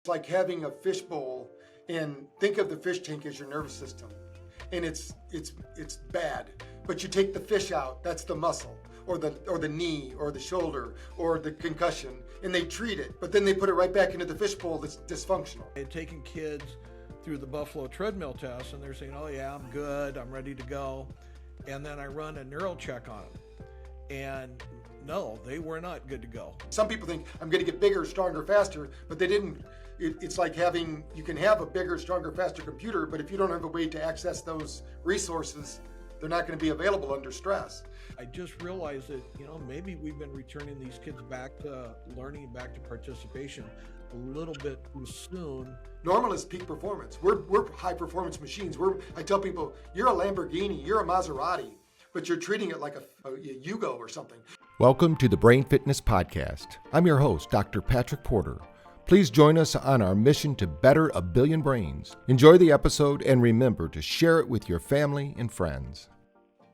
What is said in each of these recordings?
It's like having a fishbowl, and think of the fish tank as your nervous system. And it's bad. But you take the fish out, that's the muscle, or the knee, or the shoulder, or the concussion, and they treat it. But then they put it right back into the fishbowl that's dysfunctional. I had taken kids through the Buffalo treadmill test, and they're saying, "Oh yeah, I'm good, I'm ready to go." And then I run a NeuralChek on them, and no, they were not good to go. Some people think I'm going to get bigger, stronger, faster, but they didn't. It's like you can have a bigger, stronger, faster computer, but if you don't have a way to access those resources, they're not going to be available under stress. I just realized that, maybe we've been returning these kids back to learning, back to participation a little bit too soon. Normal is peak performance. We're high performance machines. I tell people, you're a Lamborghini, you're a Maserati, but you're treating it like a Yugo or something. Welcome to the Brain Fitness Podcast. I'm your host, Dr. Patrick Porter. Please join us on our mission to better a billion brains. Enjoy the episode and remember to share it with your family and friends.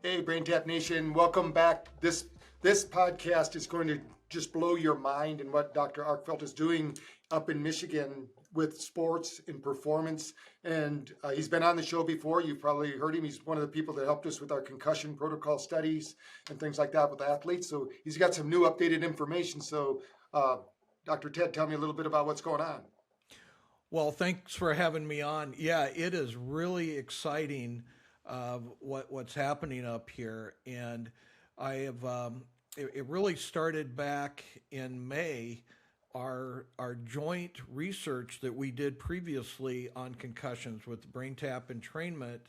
Hey, BrainTap Nation, welcome back. This podcast is going to just blow your mind in what Dr. Arkfeld is doing up in Michigan with sports and performance. And he's been on the show before. You've probably heard him. He's one of the people that helped us with our concussion protocol studies and things like that with athletes. So he's got some new updated information. So Dr. Ted, tell me a little bit about what's going on. Well, thanks for having me on. Yeah, it is really exciting what's happening up here. And I have, it really started back in May. Our joint research that we did previously on concussions with BrainTap entrainment,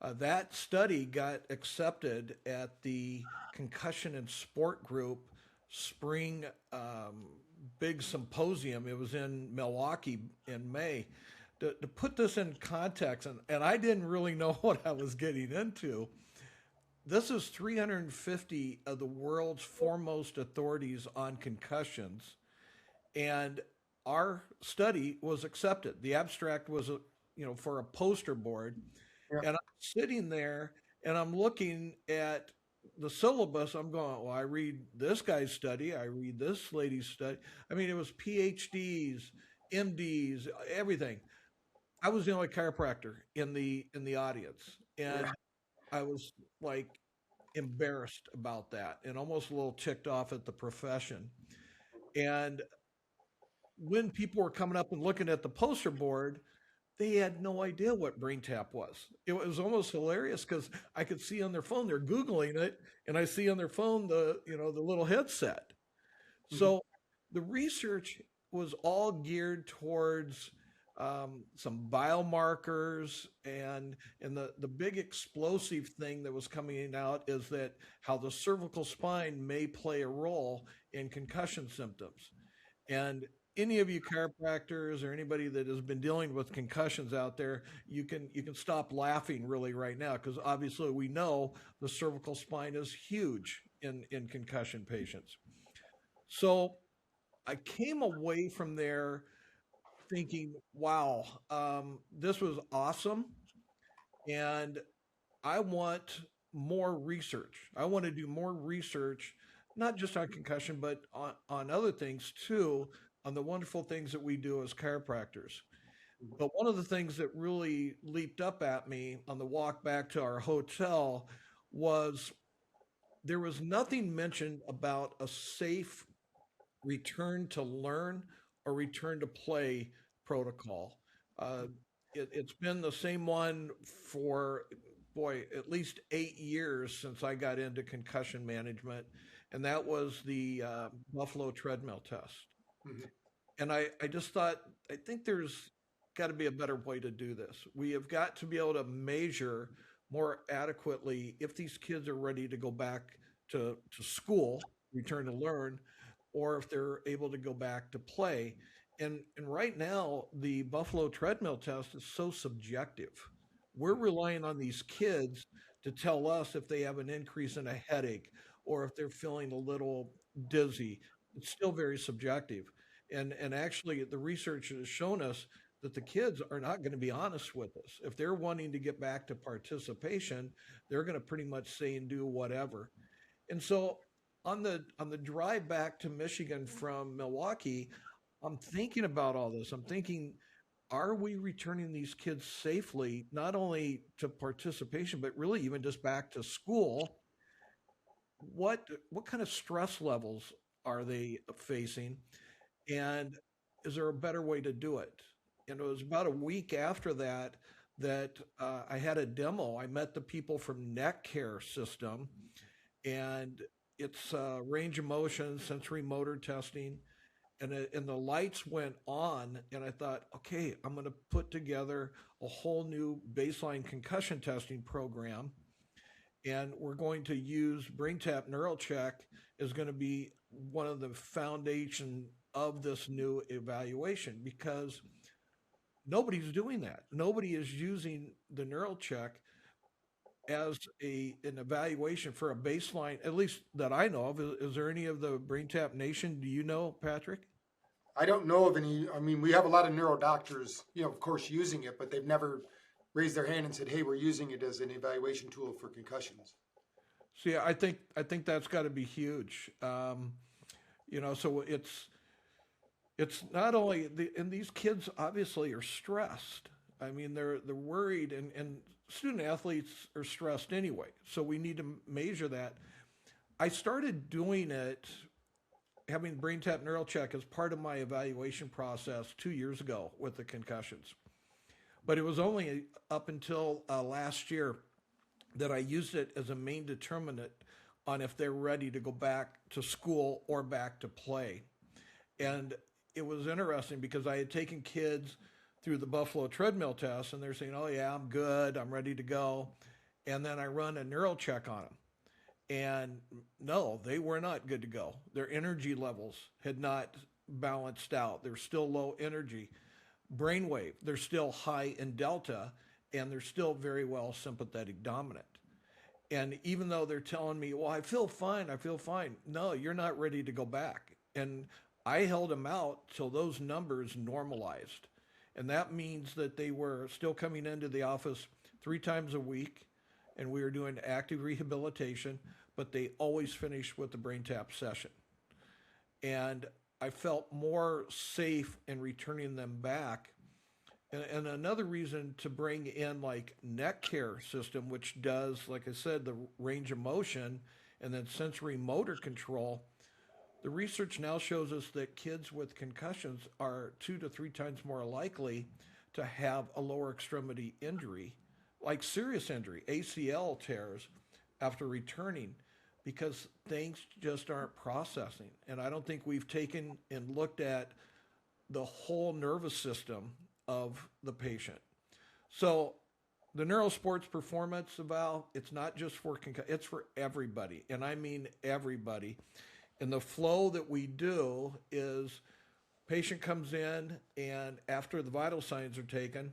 that study got accepted at the Concussion and Sport Group spring big symposium. It was in Milwaukee in May. To put this in context, and I didn't really know what I was getting into, this is 350 of the world's foremost authorities on concussions. And our study was accepted. The abstract was, for a poster board. Yeah. And I'm sitting there and I'm looking at the syllabus. I'm going, well, I read this guy's study. I read this lady's study. I mean, it was PhDs, MDs, everything. I was the only chiropractor in the audience. And I was like embarrassed about that and almost a little ticked off at the profession. And when people were coming up and looking at the poster board, they had no idea what BrainTap was. It was almost hilarious because I could see on their phone, they're Googling it, and I see on their phone the little headset. Mm-hmm. So the research was all geared towards some biomarkers, and the big explosive thing that was coming out is that how the cervical spine may play a role in concussion symptoms. And any of you chiropractors or anybody that has been dealing with concussions out there, you can stop laughing really right now, because obviously we know the cervical spine is huge in concussion patients. So I came away from there thinking, wow, this was awesome. And I want more research. I want to do more research, not just on concussion, but on other things too, on the wonderful things that we do as chiropractors. But one of the things that really leaped up at me on the walk back to our hotel was there was nothing mentioned about a safe return to learn or return to play protocol. It's been the same one for, at least 8 years since I got into concussion management, and that was the Buffalo treadmill test. Mm-hmm. And I just thought, I think there's got to be a better way to do this. We have got to be able to measure more adequately if these kids are ready to go back to school, return to learn, or if they're able to go back to play. And right now, the Buffalo treadmill test is so subjective. We're relying on these kids to tell us if they have an increase in a headache or if they're feeling a little dizzy. It's still very subjective. And actually, the research has shown us that the kids are not going to be honest with us. If they're wanting to get back to participation, they're going to pretty much say and do whatever. And so on the drive back to Michigan from Milwaukee, I'm thinking about all this. I'm thinking, are we returning these kids safely, not only to participation, but really even just back to school? What kind of stress levels are they facing? And is there a better way to do it? And it was about a week after that that I had a demo. I met the people from Neck Care System, and it's range of motion, sensory motor testing, and the lights went on, and I thought, okay, I'm going to put together a whole new baseline concussion testing program, and we're going to use BrainTap NeuralChek is going to be one of the foundation of this new evaluation because nobody's doing that. Nobody is using the NeuralChek as an evaluation for a baseline, at least that I know of. Is there any of the BrainTap Nation? Do you know, Patrick? I don't know of any. I mean, we have a lot of neuro doctors, of course, using it, but they've never raised their hand and said, "Hey, we're using it as an evaluation tool for concussions." See, I think that's got to be huge. So it's not only and these kids obviously are stressed. I mean, they're worried, and student athletes are stressed anyway. So we need to measure that. I started doing it, having BrainTap NeuralChek as part of my evaluation process 2 years ago with the concussions. But it was only up until last year that I used it as a main determinant on if they're ready to go back to school or back to play. And it was interesting because I had taken kids through the Buffalo treadmill test and they're saying, oh, yeah, I'm good, I'm ready to go. And then I run a neural check on them. And no, they were not good to go. Their energy levels had not balanced out. They're still low energy. Brainwave, they're still high in delta, and they're still very well sympathetic dominant. And even though they're telling me, well, I feel fine, no, you're not ready to go back. And I held them out till those numbers normalized. And that means that they were still coming into the office 3 times a week, and we were doing active rehabilitation, but they always finished with the BrainTap session. And I felt more safe in returning them back. And another reason to bring in like Neck Care System, which does, like I said, the range of motion and then sensory motor control, the research now shows us that kids with concussions are 2 to 3 times more likely to have a lower extremity injury, like serious injury, ACL tears, after returning, because things just aren't processing. And I don't think we've taken and looked at the whole nervous system of the patient. So the neural sports performance eval, it's not just for it's for everybody, and I mean everybody. And the flow that we do is patient comes in, and after the vital signs are taken,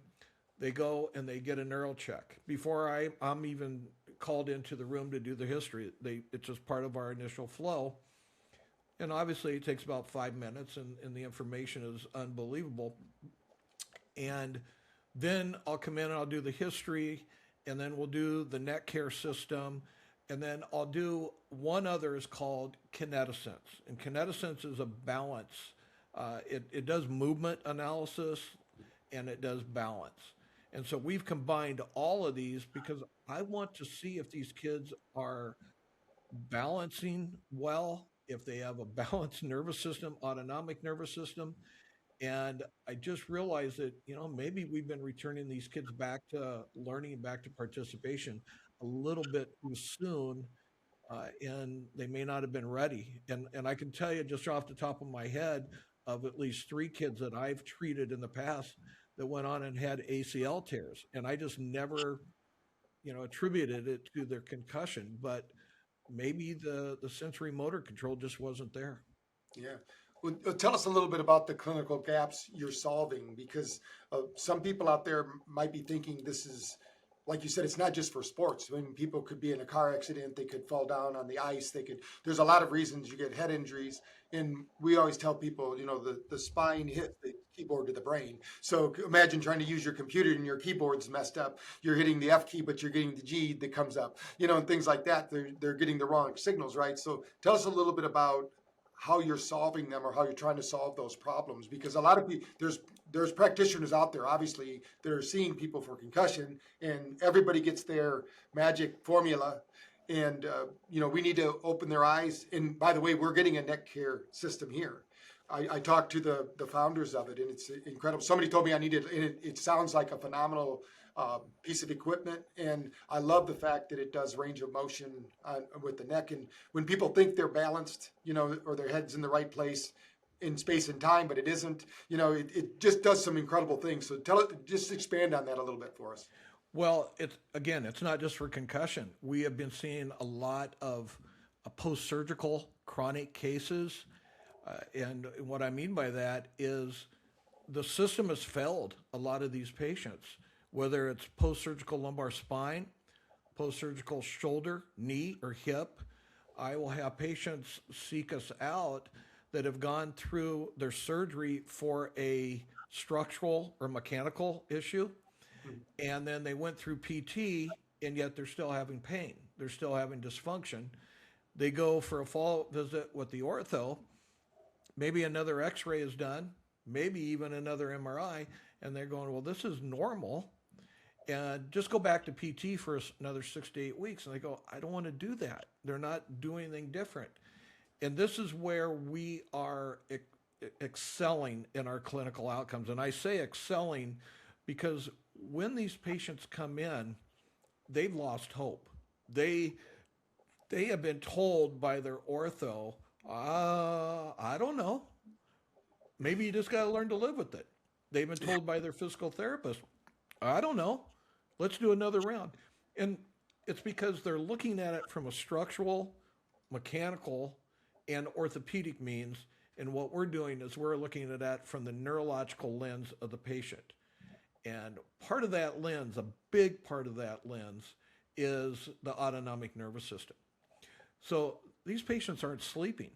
they go and they get a neural check. Before I'm even called into the room to do the history, it's just part of our initial flow. And obviously it takes about 5 minutes, and the information is unbelievable. And then I'll come in and I'll do the history, and then we'll do the Neck Care System, and then I'll do one other is called Kinetisense. And Kinetisense is a balance. It does movement analysis, and it does balance. And so we've combined all of these because I want to see if these kids are balancing well, if they have a balanced nervous system, autonomic nervous system. And I just realized that, maybe we've been returning these kids back to learning, back to participation a little bit too soon, and they may not have been ready. And I can tell you just off the top of my head of at least 3 kids that I've treated in the past that went on and had ACL tears. And I just never, attributed it to their concussion, but maybe the sensory motor control just wasn't there. Yeah. Well, tell us a little bit about the clinical gaps you're solving, because some people out there might be thinking this is, like you said, it's not just for sports. When people could be in a car accident, they could fall down on the ice. There's a lot of reasons you get head injuries. And we always tell people, the spine hits the keyboard to the brain. So imagine trying to use your computer and your keyboard's messed up. You're hitting the F key, but you're getting the G that comes up, and things like that. They're getting the wrong signals, right? So tell us a little bit about how you're solving them or how you're trying to solve those problems, because a lot of people, there's practitioners out there obviously that are seeing people for concussion, and everybody gets their magic formula. And we need to open their eyes. And by the way, we're getting a neck care system here. I talked to the founders of it, and it's incredible. Somebody told me I needed, and it sounds like a phenomenal piece of equipment. And I love the fact that it does range of motion with the neck. And when people think they're balanced, or their head's in the right place in space and time, but it isn't, it just does some incredible things. So just expand on that a little bit for us. Well, it's not just for concussion. We have been seeing a lot of post-surgical chronic cases. And what I mean by that is the system has failed a lot of these patients, whether it's post-surgical lumbar spine, post-surgical shoulder, knee, or hip. I will have patients seek us out that have gone through their surgery for a structural or mechanical issue, and then they went through PT, and yet they're still having pain. They're still having dysfunction. They go for a follow-up visit with the ortho. Maybe another x-ray is done, maybe even another MRI, and they're going, well, this is normal, and just go back to PT for another 6 to 8 weeks. And they go, I don't want to do that. They're not doing anything different. And this is where we are excelling in our clinical outcomes. And I say excelling because when these patients come in, they've lost hope. They have been told by their ortho, I don't know. Maybe you just got to learn to live with it. They've been told by their physical therapist, I don't know. Let's do another round. And it's because they're looking at it from a structural, mechanical, and orthopedic means. And what we're doing is we're looking at that from the neurological lens of the patient. And part of that lens, a big part of that lens, is the autonomic nervous system. So these patients aren't sleeping.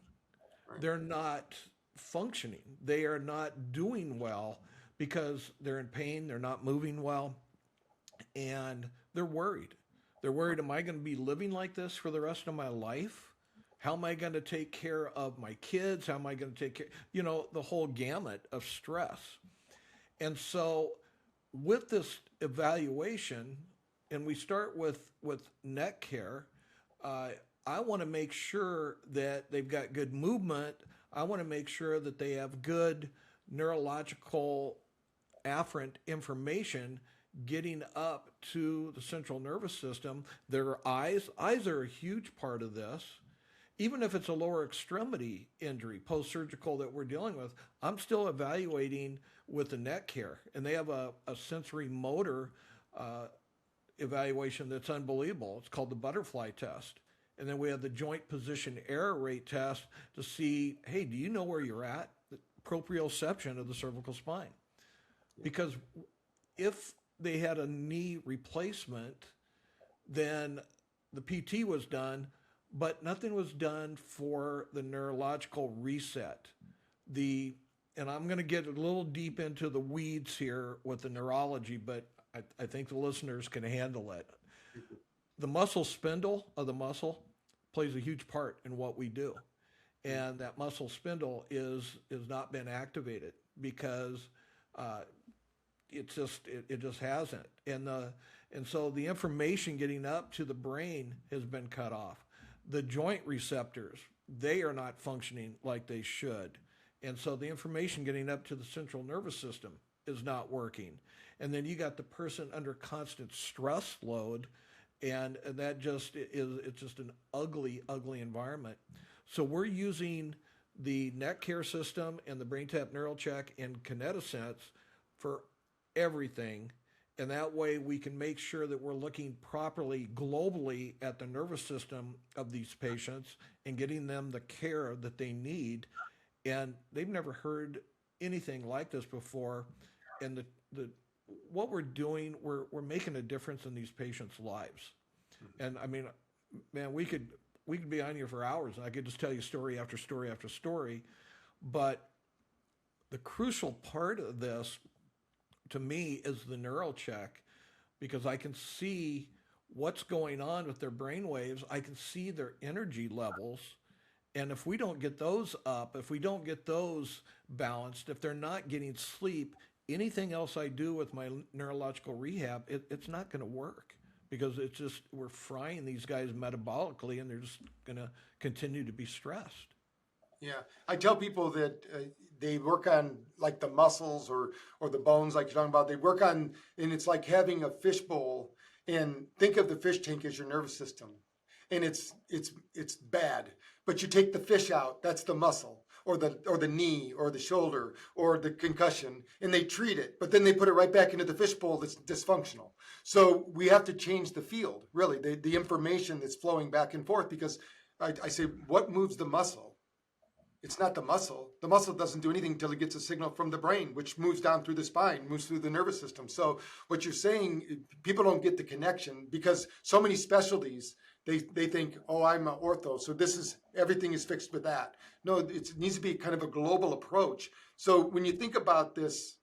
They're not functioning. They are not doing well because they're in pain. They're not moving well. And they're worried. They're worried, am I going to be living like this for the rest of my life? How am I going to take care of my kids? How am I going to take care, the whole gamut of stress. And so with this evaluation, and we start with neck care, I want to make sure that they've got good movement. I want to make sure that they have good neurological afferent information getting up to the central nervous system. Their eyes are a huge part of this. Even if it's a lower extremity injury, post-surgical that we're dealing with, I'm still evaluating with the neck care. And they have a sensory motor evaluation that's unbelievable. It's called the butterfly test. And then we have the joint position error rate test to see, hey, do you know where you're at? The proprioception of the cervical spine. Because if they had a knee replacement, then the PT was done, but nothing was done for the neurological reset. And I'm going to get a little deep into the weeds here with the neurology, but I think the listeners can handle it. The muscle spindle of the muscle plays a huge part in what we do. And that muscle spindle is not been activated because it just hasn't. And so the information getting up to the brain has been cut off. The joint receptors, they are not functioning like they should. And so the information getting up to the central nervous system is not working. And then you got the person under constant stress load, and that it's just an ugly, ugly environment. So we're using the neck care system and the BrainTap NeuralChek and KinetiSense for everything. And that way we can make sure that we're looking properly globally at the nervous system of these patients and getting them the care that they need. And they've never heard anything like this before. And what we're doing, we're making a difference in these patients' lives. And I mean, man, we could be on here for hours, and I could just tell you story after story after story. But the crucial part of this, to me, is the NeuralChek, because I can see what's going on with their brain waves. I can see their energy levels, And if we don't get those up, if we don't get those balanced, if they're not getting sleep, anything else I do with my neurological rehab, it's not going to work, because it's just, we're frying these guys metabolically, and they're just going to continue to be stressed. Yeah, I tell people that they work on like the muscles or the bones, like you're talking about. They work on, and it's like having a fishbowl, and think of the fish tank as your nervous system, and it's bad. But you take the fish out, that's the muscle, or the knee, or the shoulder, or the concussion, and they treat it. But then they put it right back into the fishbowl that's dysfunctional. So we have to change the field, really, the information that's flowing back and forth. Because I say, what moves the muscle? It's not the muscle. The muscle doesn't do anything until it gets a signal from the brain, which moves down through the spine, moves through the nervous system. So what you're saying, people don't get the connection, because so many specialties, they think, oh, I'm an ortho, so everything is fixed with that. No, it needs to be kind of a global approach. So when you think about this,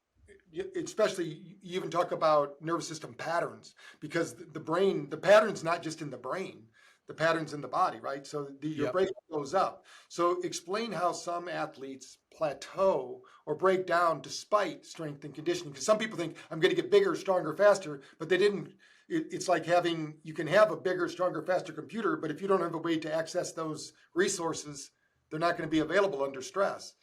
especially you even talk about nervous system patterns, because the brain, the pattern's not just in the brain, the patterns in the body, right? So your Yep. brain goes up. So explain how some athletes plateau or break down despite strength and conditioning. Because some people think, I'm going to get bigger, stronger, faster, but they didn't. It's like you can have a bigger, stronger, faster computer, but if you don't have a way to access those resources, they're not going to be available under stress,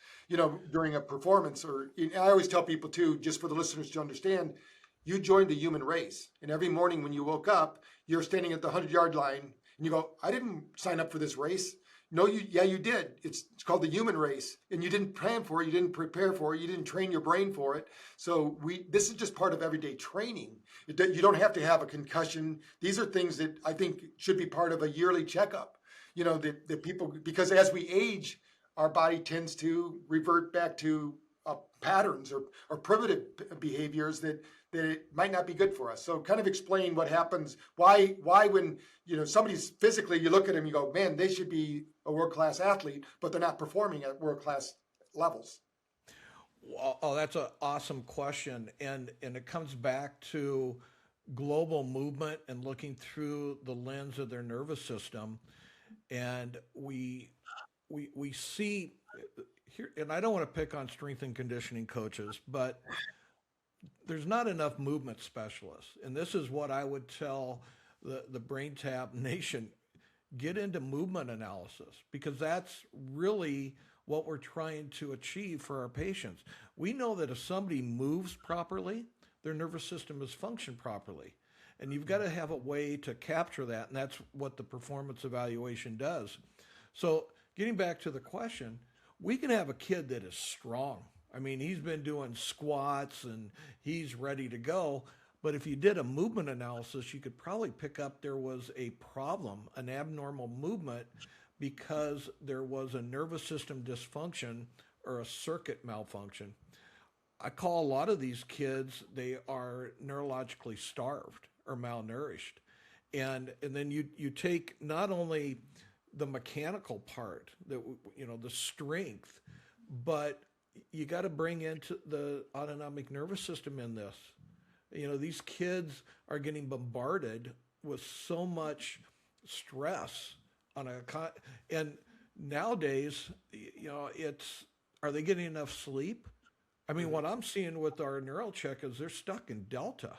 during a performance. And I always tell people too, just for the listeners to understand, you joined the human race. And every morning when you woke up, you're standing at the 100-yard line, and you go, I didn't sign up for this race. No, you did. It's called the human race, and you didn't plan for it. You didn't prepare for it. You didn't train your brain for it. So this is just part of everyday training. You don't have to have a concussion. These are things that I think should be part of a yearly checkup. That people, because as we age, our body tends to revert back to patterns or primitive behaviors that it might not be good for us. So kind of explain what happens, why when somebody's physically, you look at them, you go, man, they should be a world-class athlete, but they're not performing at world-class levels. Oh, that's an awesome question. And it comes back to global movement and looking through the lens of their nervous system. And we see here, and I don't want to pick on strength and conditioning coaches, but there's not enough movement specialists. And this is what I would tell the BrainTap Nation: get into movement analysis, because that's really what we're trying to achieve for our patients. We know that if somebody moves properly, their nervous system is functioned properly. And you've got to have a way to capture that, and that's what the performance evaluation does. So getting back to the question, we can have a kid that is strong. I mean, he's been doing squats and he's ready to go. But if you did a movement analysis, you could probably pick up there was a problem, an abnormal movement, because there was a nervous system dysfunction or a circuit malfunction. I call a lot of these kids, they are neurologically starved or malnourished. And then you take not only the mechanical part, the strength, but you got to bring into the autonomic nervous system in this. These kids are getting bombarded with so much stress and nowadays, are they getting enough sleep? I mean, what I'm seeing with our NeuralChek is they're stuck in delta.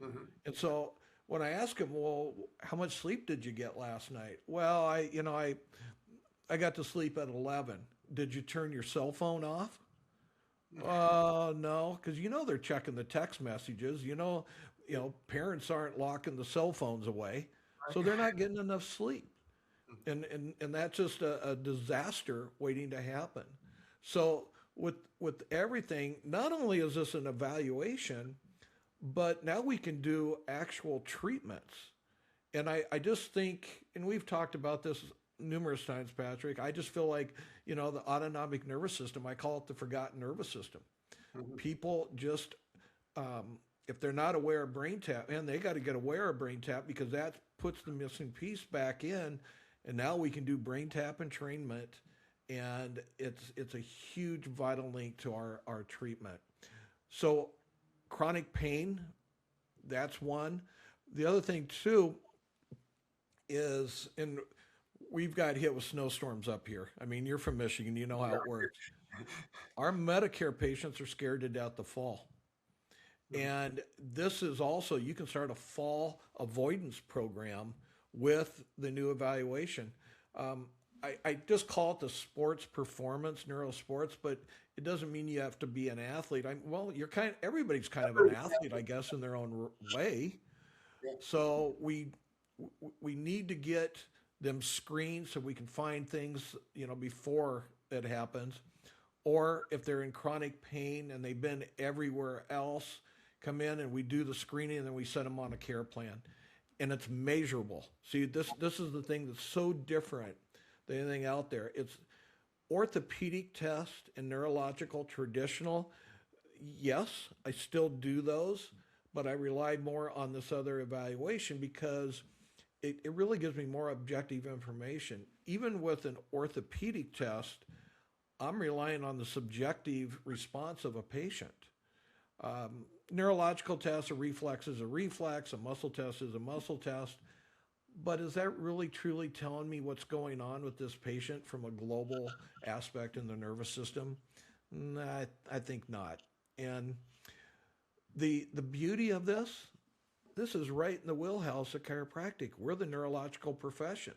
Mm-hmm. And so when I ask them, well, how much sleep did you get last night? Well, I got to sleep at 11. Did you turn your cell phone off? No, because they're checking the text messages. Parents aren't locking the cell phones away, so they're not getting enough sleep, and that's just a disaster waiting to happen. So with everything, not only is this an evaluation, but now we can do actual treatments. And I just think, and we've talked about this numerous times, Patrick, I just feel like, the autonomic nervous system, I call it the forgotten nervous system. Mm-hmm. People just, if they're not aware of BrainTap, and they got to get aware of BrainTap, because that puts the missing piece back in. And now we can do BrainTap entrainment, and it's a huge vital link to our treatment. So chronic pain, that's one. The other thing too is, and we've got hit with snowstorms up here. I mean, you're from Michigan, you know how it works. Our Medicare patients are scared to death to fall. And this is also, you can start a fall avoidance program with the new evaluation. I just call it the sports performance, neurosports, but it doesn't mean you have to be an athlete. Everybody's kind of an athlete, I guess, in their own way. So we need to get them screened so we can find things, before it happens. Or if they're in chronic pain and they've been everywhere else, come in and we do the screening and then we set them on a care plan. And it's measurable. See, this is the thing that's so different than anything out there. It's orthopedic test and neurological traditional. Yes, I still do those, but I rely more on this other evaluation because it really gives me more objective information. Even with an orthopedic test, I'm relying on the subjective response of a patient. Neurological test, a reflex is a reflex, a muscle test is a muscle test. But is that really truly telling me what's going on with this patient from a global aspect in the nervous system? Nah, I think not. And the beauty of this is right in the wheelhouse of chiropractic. We're the neurological profession.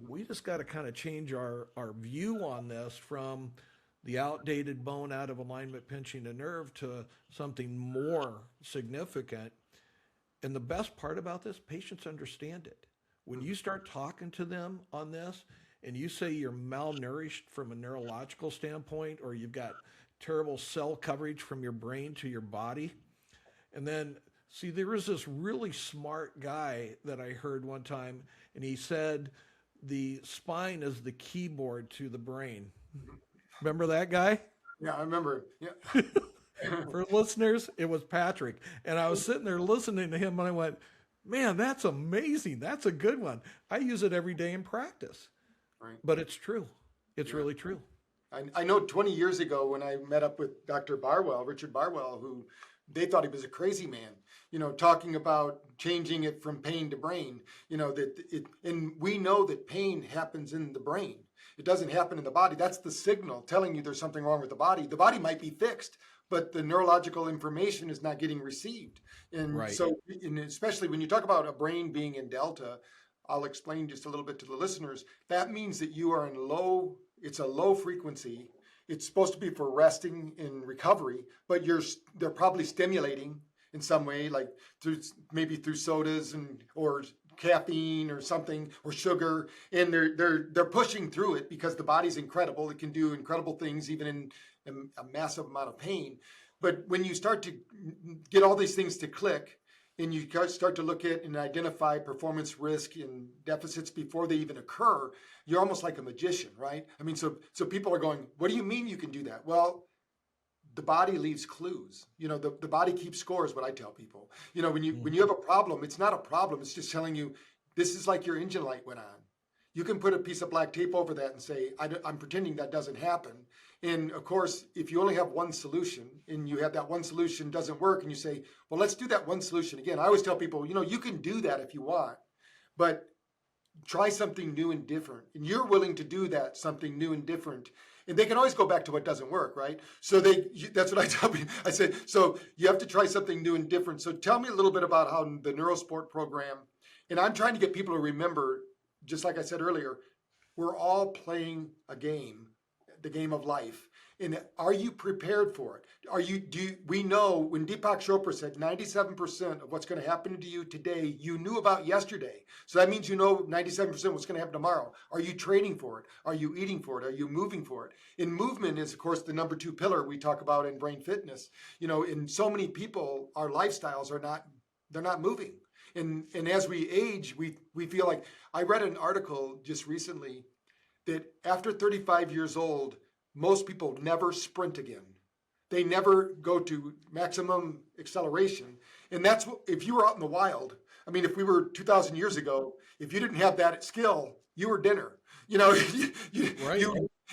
We just got to kind of change our view on this from the outdated bone out of alignment pinching a nerve to something more significant. And the best part about this, patients understand it. When you start talking to them on this and you say you're malnourished from a neurological standpoint, or you've got terrible cell coverage from your brain to your body, and then see, there was this really smart guy that I heard one time, and he said the spine is the keyboard to the brain. Remember that guy? Yeah, I remember. Yeah. For listeners, it was Patrick. And I was sitting there listening to him and I went, man, that's amazing. That's a good one. I use it every day in practice. Right. But it's true. It's really true. I know 20 years ago when I met up with Dr. Barwell, Richard Barwell, who they thought he was a crazy man, talking about changing it from pain to brain, and we know that pain happens in the brain. It doesn't happen in the body. That's the signal telling you there's something wrong with the body. The body might be fixed, but the neurological information is not getting received. And Right. so, and especially when you talk about a brain being in delta, I'll explain just a little bit to the listeners. That means that you are in it's a low frequency. It's supposed to be for resting and recovery, but they're probably stimulating in some way, like through sodas or caffeine or something, or sugar, and they're pushing through it because the body's incredible. It can do incredible things even in a massive amount of pain. But when you start to get all these things to click, and you start to look at and identify performance risk and deficits before they even occur, you're almost like a magician, right? I mean, so people are going, what do you mean you can do that? Well, the body leaves clues. The body keeps score is what I tell people. When you have a problem, it's not a problem. It's just telling you, this is like your engine light went on. You can put a piece of black tape over that and say, I'm pretending that doesn't happen. And of course, if you only have one solution and you have that one solution doesn't work and you say, well, let's do that one solution again. I always tell people, you can do that if you want, but try something new and different. And you're willing to do that, something new and different. And they can always go back to what doesn't work, right? So that's what I tell people. I say, so you have to try something new and different. So tell me a little bit about how the NeuralSport program, and I'm trying to get people to remember, just like I said earlier, we're all playing a game, the game of life. And are you prepared for it? We know when Deepak Chopra said 97% of what's going to happen to you today, you knew about yesterday. So that means 97% what's going to happen tomorrow. Are you training for it? Are you eating for it? Are you moving for it? And movement is, of course, the number 2 pillar we talk about in brain fitness. In so many people, our lifestyles they're not moving. And as we age, we feel like, I read an article just recently that after 35 years old, most people never sprint again. They never go to maximum acceleration. And that's what, if you were out in the wild, I mean, if we were 2,000 years ago, if you didn't have that skill, you were dinner. Right.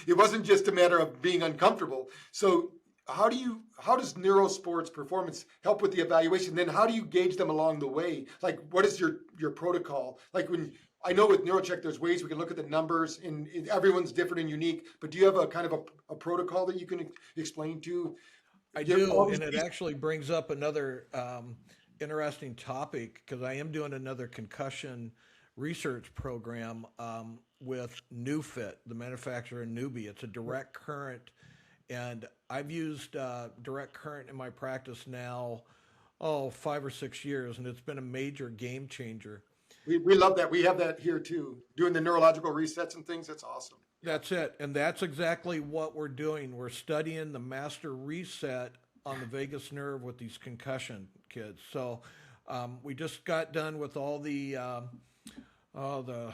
It wasn't just a matter of being uncomfortable. So how does NeuralSports performance help with the evaluation? Then how do you gauge them along the way? Like, what is your protocol? Like when I know with NeuralChek, there's ways we can look at the numbers, and everyone's different and unique. But do you have a kind of a protocol that you can explain to? I You have do, all these and it actually brings up another interesting topic because I am doing another concussion research program with NewFit, the manufacturer Newbie. It's a direct current, and I've used direct current in my practice now, 5 or 6 years, and it's been a major game changer. we love that. We have that here too, doing the neurological resets and things. That's awesome. That's it. And that's exactly what we're doing. We're studying the master reset on the vagus nerve with these concussion kids. So we just got done with all the, the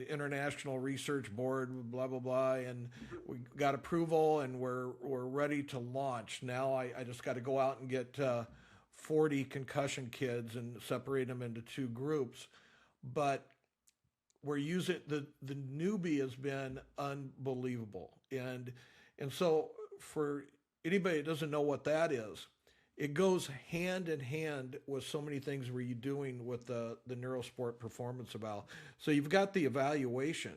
International Research Board, blah, blah, blah. And we got approval and we're ready to launch. Now I just got to go out and get 40 concussion kids and separate them into two groups. But we're using the newbie has been unbelievable, and so for anybody that doesn't know what that is, it goes hand in hand with so many things we're doing with the NeuroSport performance eval. So you've got the evaluation,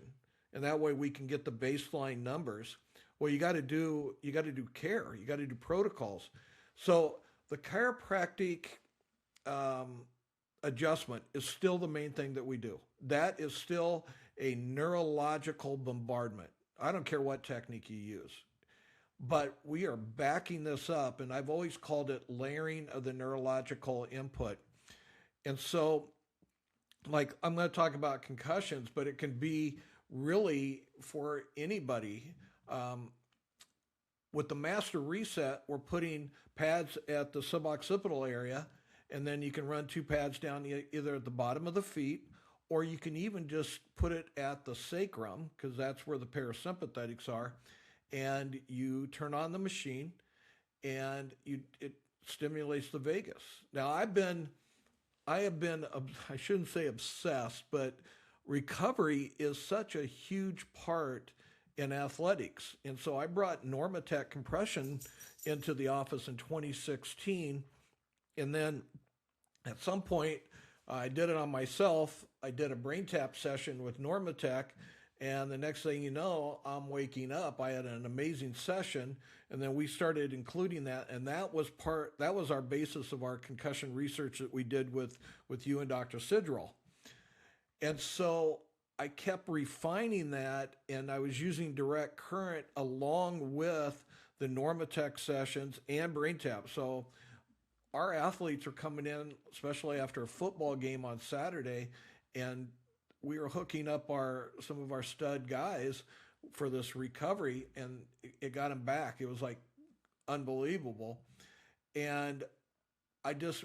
and that way we can get the baseline numbers. Well, you got to do care, you got to do protocols. So the chiropractic adjustment is still the main thing that we do. That is still a neurological bombardment. I don't care what technique you use, but we are backing this up, and I've always called it layering of the neurological input. And so, like, I'm going to talk about concussions, but it can be really for anybody. With the master reset, we're putting pads at the suboccipital area, and then you can run two pads down either at the bottom of the feet, or you can even just put it at the sacrum, because that's where the parasympathetics are, and you turn on the machine, and it stimulates the vagus. Now, I have been, I shouldn't say obsessed, but recovery is such a huge part in athletics. And so I brought NormaTech compression into the office in 2016, and then at some point, I did it on myself. I did a BrainTap session with NormaTech, and the next thing you know, I'm waking up. I had an amazing session, and then we started including that, and that was our basis of our concussion research that we did with you and Dr. Sidrell. And so I kept refining that, and I was using direct current along with the NormaTech sessions and BrainTap. So our athletes are coming in, especially after a football game on Saturday, and we were hooking up some of our stud guys for this recovery, and it got them back. It was like unbelievable. And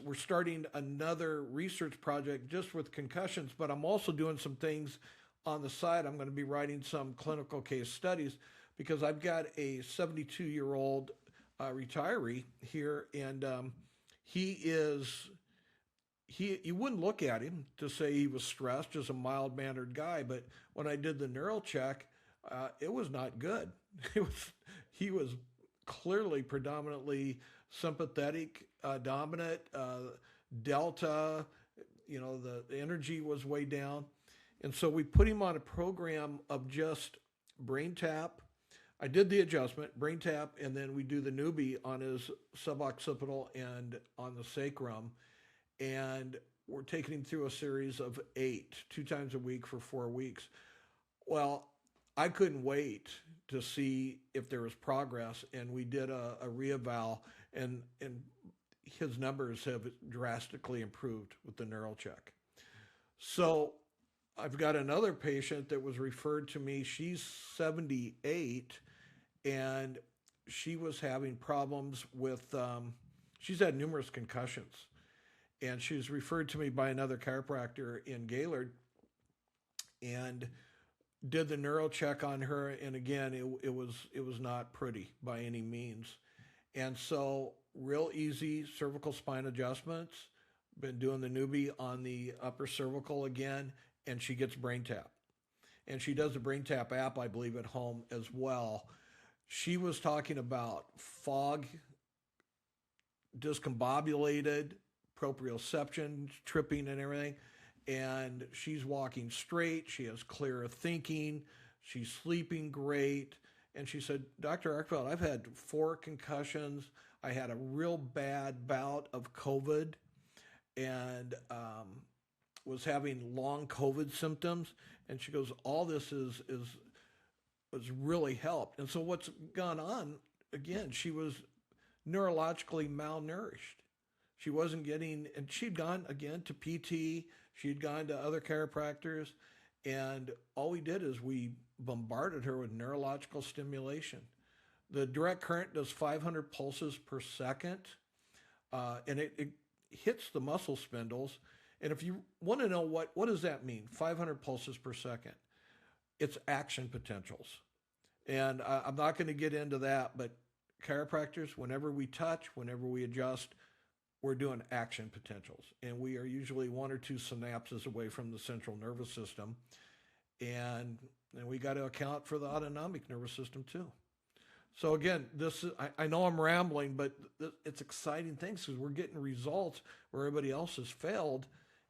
we're starting another research project just with concussions, but I'm also doing some things on the side. I'm going to be writing some clinical case studies because I've got a 72-year-old retiree here, and you wouldn't look at him to say he was stressed, just a mild-mannered guy. But when I did the NeuralChek, it was not good. He was clearly predominantly sympathetic, dominant, delta. The energy was way down. And so we put him on a program of just BrainTap. I did the adjustment, BrainTap, and then we do the newbie on his suboccipital and on the sacrum. And we're taking him through a series of 8, 2 times a week for 4 weeks. Well, I couldn't wait to see if there was progress, and we did a reeval, and his numbers have drastically improved with the NeuralChek. So I've got another patient that was referred to me. She's 78, and she was having problems with, she's had numerous concussions. And she was referred to me by another chiropractor in Gaylord, and did the NeuralChek on her. And again, it was not pretty by any means. And so real easy cervical spine adjustments, been doing the newbie on the upper cervical again, and she gets BrainTap. And she does the BrainTap app, I believe, at home as well. She was talking about fog, discombobulated, proprioception, tripping and everything. and she's walking straight. She has clear thinking. She's sleeping great. And she said, Dr. Arkfeld, I've had 4 concussions. I had a real bad bout of COVID and was having long COVID symptoms. And she goes, all this was really helped. And so what's gone on, again, she was neurologically malnourished. She wasn't getting, and she'd gone again to PT, she'd gone to other chiropractors, and all we did is we bombarded her with neurological stimulation. The direct current does 500 pulses per second, and it hits the muscle spindles. And if you want to know what does that mean, 500 pulses per second, it's action potentials. And I'm not going to get into that, but chiropractors, whenever we touch, whenever we adjust, we're doing action potentials. And we are usually 1 or 2 synapses away from the central nervous system. And we got to account for the autonomic nervous system too. So again, this is, I know I'm rambling, but it's exciting things because we're getting results where everybody else has failed.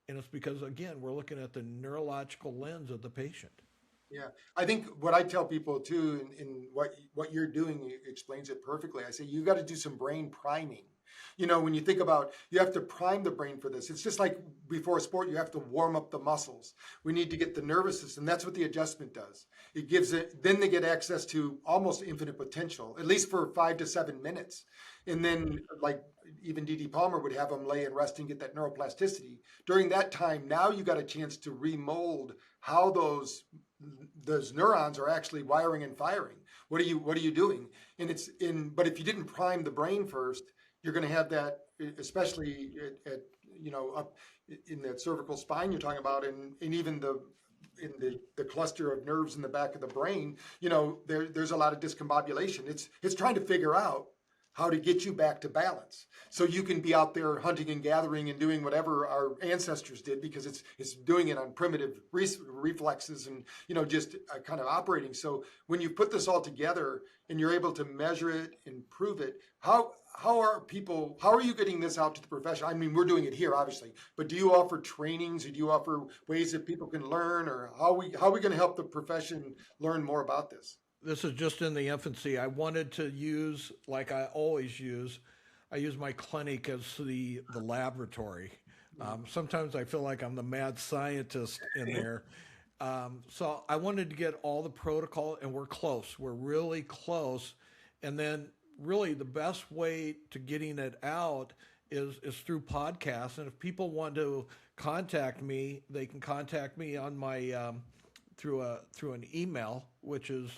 And it's because, again, we're looking at the neurological lens of the patient. Yeah, I think what I tell people too, in what you're doing explains it perfectly. I say you got to do some brain priming. When you think about, you have to prime the brain for this. It's just like before a sport, you have to warm up the muscles. We need to get the nervous system. That's what the adjustment does. It gives it, then they get access to almost infinite potential, at least for 5 to 7 minutes. And then like even D.D. Palmer would have them lay and rest and get that neuroplasticity. During that time, now you got a chance to remold how those neurons are actually wiring and firing. What are you doing? And but if you didn't prime the brain first, you're going to have that, especially at up in that cervical spine you're talking about, and even in the cluster of nerves in the back of the brain. There's a lot of discombobulation. It's trying to figure out how to get you back to balance so you can be out there hunting and gathering and doing whatever our ancestors did, because it's doing it on primitive reflexes and just kind of operating. So when you put this all together and you're able to measure it and prove it, how are you getting this out to the profession? I mean, we're doing it here obviously, but do you offer trainings, or do you offer ways that people can learn, or how are we going to help the profession learn more about this? This is just in the infancy. I wanted to use, like I always use, I use my clinic as the laboratory. Sometimes I feel like I'm the mad scientist in there. So I wanted to get all the protocol, and we're close. We're really close. And then really the best way to getting it out is through podcasts. And if people want to contact me, they can contact me on my through an email, which is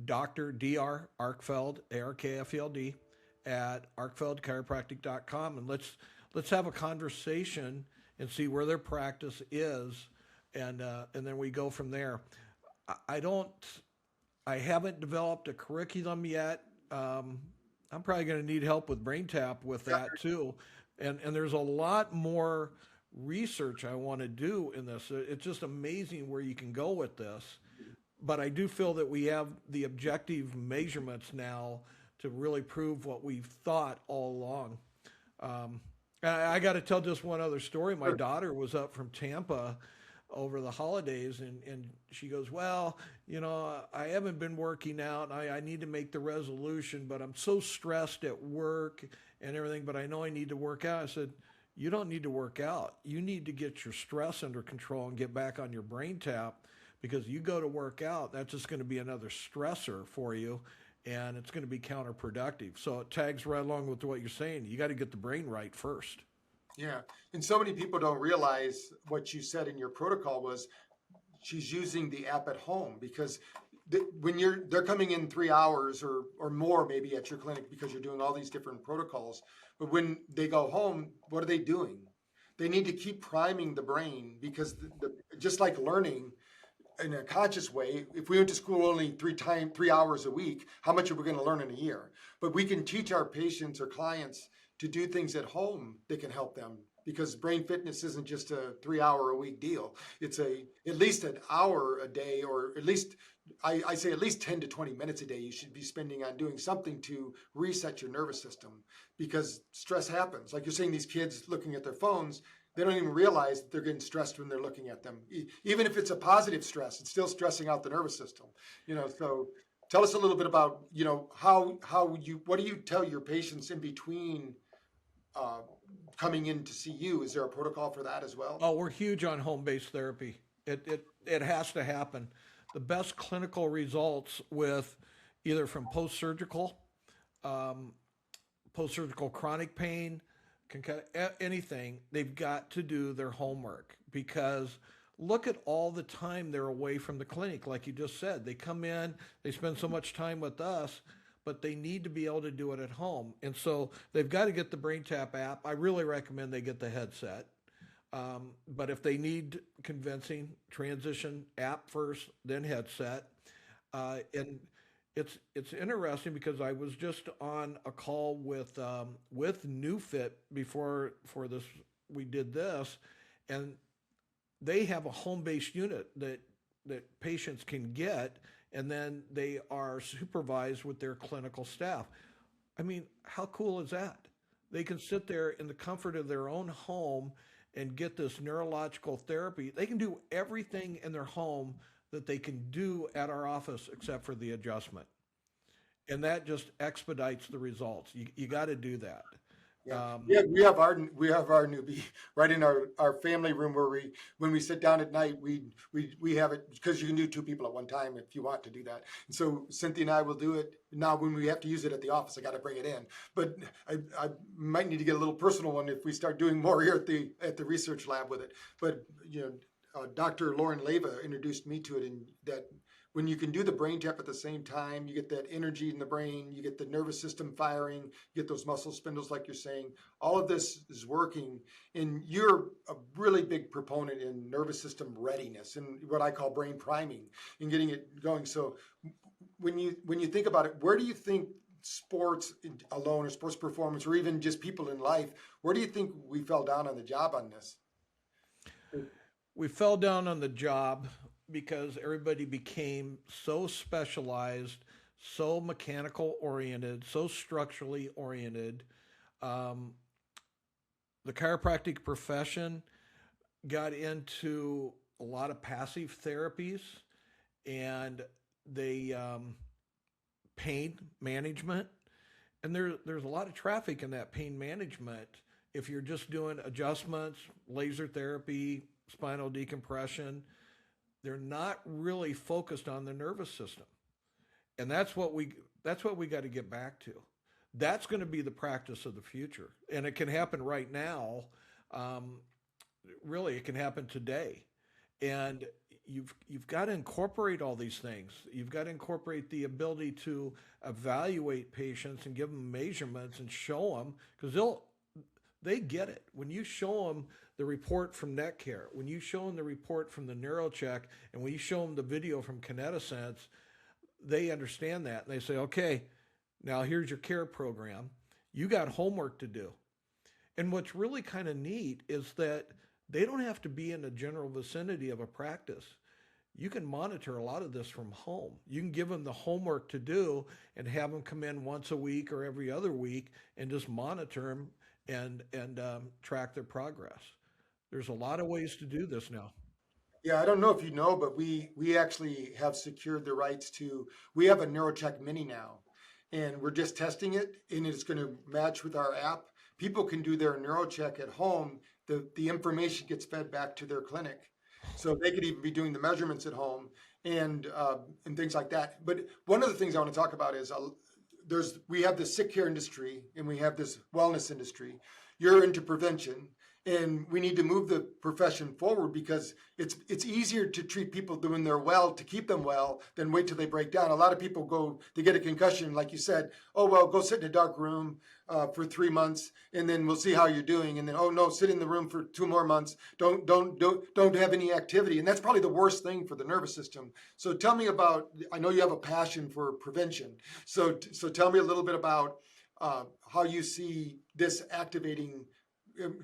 Dr. Arkfeld, Arkfeld, at arkfeldchiropractic.com, and let's have a conversation and see where their practice is, and then we go from there. I haven't developed a curriculum yet. I'm probably going to need help with BrainTap with that too, and there's a lot more research I want to do in this. It's just amazing where you can go with this. But I do feel that we have the objective measurements now to really prove what we've thought all along. I got to tell just one other story. My daughter was up from Tampa over the holidays, and she goes, well, I haven't been working out. I need to make the resolution, but I'm so stressed at work and everything, but I know I need to work out. I said, you don't need to work out. You need to get your stress under control and get back on your BrainTap. Because you go to work out, that's just going to be another stressor for you, and it's going to be counterproductive. So it tags right along with what you're saying. You got to get the brain right first. Yeah, and so many people don't realize what you said in your protocol was she's using the app at home, because when they're coming in 3 hours or more maybe at your clinic because you're doing all these different protocols. But when they go home, what are they doing? They need to keep priming the brain, because just like learning in a conscious way, if we went to school only 3 hours a week, how much are we going to learn in a year? But we can teach our patients or clients to do things at home that can help them, because brain fitness isn't just a 3 hour a week deal. It's at least an hour a day, or at least I say at least 10 to 20 minutes a day you should be spending on doing something to reset your nervous system, because stress happens. Like you're saying, these kids looking at their phones, they don't even realize that they're getting stressed when they're looking at them. Even if it's a positive stress, it's still stressing out the nervous system. So tell us a little bit about, what do you tell your patients in between coming in to see you? Is there a protocol for that as well? Oh, we're huge on home-based therapy. It has to happen. The best clinical results with either from um, post-surgical chronic pain, anything, they've got to do their homework because look at all the time they're away from the clinic. Like you just said, they come in, they spend so much time with us, but they need to be able to do it at home. And so they've got to get the BrainTap app. I really recommend they get the headset. But if they need convincing, transition app first, then headset. And it's interesting because I was just on a call with NewFit before for this we did this, and they have a home-based unit that patients can get, and then they are supervised with their clinical staff. I mean, how cool is that? They can sit there in the comfort of their own home and get this neurological therapy. They can do everything in their home that they can do at our office except for the adjustment. And that just expedites the results. You got to do that. Yeah, yeah, we have our newbie right in our family room where when we sit down at night we have it because you can do two people at one time if you want to do that. And so Cynthia and I will do it. Now when we have to use it at the office, I got to bring it in. But I might need to get a little personal one if we start doing more here at the research lab with it. But Dr. Lauren Leva introduced me to it, and that when you can do the BrainTap at the same time, you get that energy in the brain, you get the nervous system firing, you get those muscle spindles like you're saying. All of this is working, and you're a really big proponent in nervous system readiness and what I call brain priming and getting it going. So when you think about it, where do you think sports alone or sports performance or even just people in life, where do you think we fell down on the job on this? We fell down on the job because everybody became so specialized, so mechanical oriented, so structurally oriented. The chiropractic profession got into a lot of passive therapies and they pain management. And there's a lot of traffic in that pain management. If you're just doing adjustments, laser therapy, spinal decompression, they're not really focused on the nervous system. And that's what we got to get back to. That's going to be the practice of the future. And it can happen right now. Really, it can happen today. And you've got to incorporate all these things. You've got to incorporate the ability to evaluate patients and give them measurements and show them, because they get it. When you show them the report from NetCare, when you show them the report from the NeuralChek, and when you show them the video from KinetiSense, they understand that. And they say, okay, now here's your care program. You got homework to do. And what's really kind of neat is that they don't have to be in the general vicinity of a practice. You can monitor a lot of this from home. You can give them the homework to do and have them come in once a week or every other week and just monitor them and track their progress. There's a lot of ways to do this now. Yeah, I don't know if you know, but we actually have secured the rights to, we have a NeuralChek Mini now, and we're just testing it, and it's going to match with our app. People can do their NeuralChek at home. The information gets fed back to their clinic. So they could even be doing the measurements at home and things like that. But one of the things I want to talk about is we have the sick care industry and we have this wellness industry. You're into prevention, and we need to move the profession forward because it's easier to treat people when they're well, to keep them well, than wait till they break down. A lot of people they get a concussion, like you said, oh, well, go sit in a dark room for 3 months and then we'll see how you're doing. And then, oh no, sit in the room for 2 more months. Don't have any activity. And that's probably the worst thing for the nervous system. So tell me about, I know you have a passion for prevention. So tell me a little bit about how you see this activating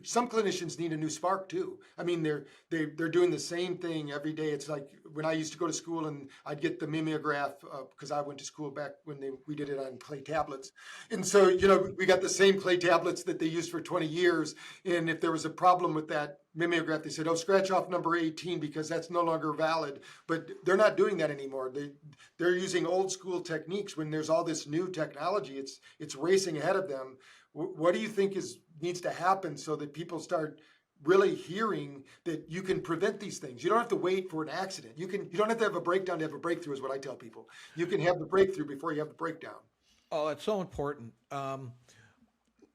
some clinicians need a new spark too. I mean, they're doing the same thing every day. It's like when I used to go to school and I'd get the mimeograph because I went to school back when we did it on clay tablets. And so, we got the same clay tablets that they used for 20 years. And if there was a problem with that mimeograph, they said, oh, scratch off number 18 because that's no longer valid. But they're not doing that anymore. They're using old school techniques when there's all this new technology. It's racing ahead of them. What do you think needs to happen so that people start really hearing that you can prevent these things? You don't have to wait for an accident. You don't have to have a breakdown to have a breakthrough, is what I tell people. You can have the breakthrough before you have the breakdown. Oh, it's so important.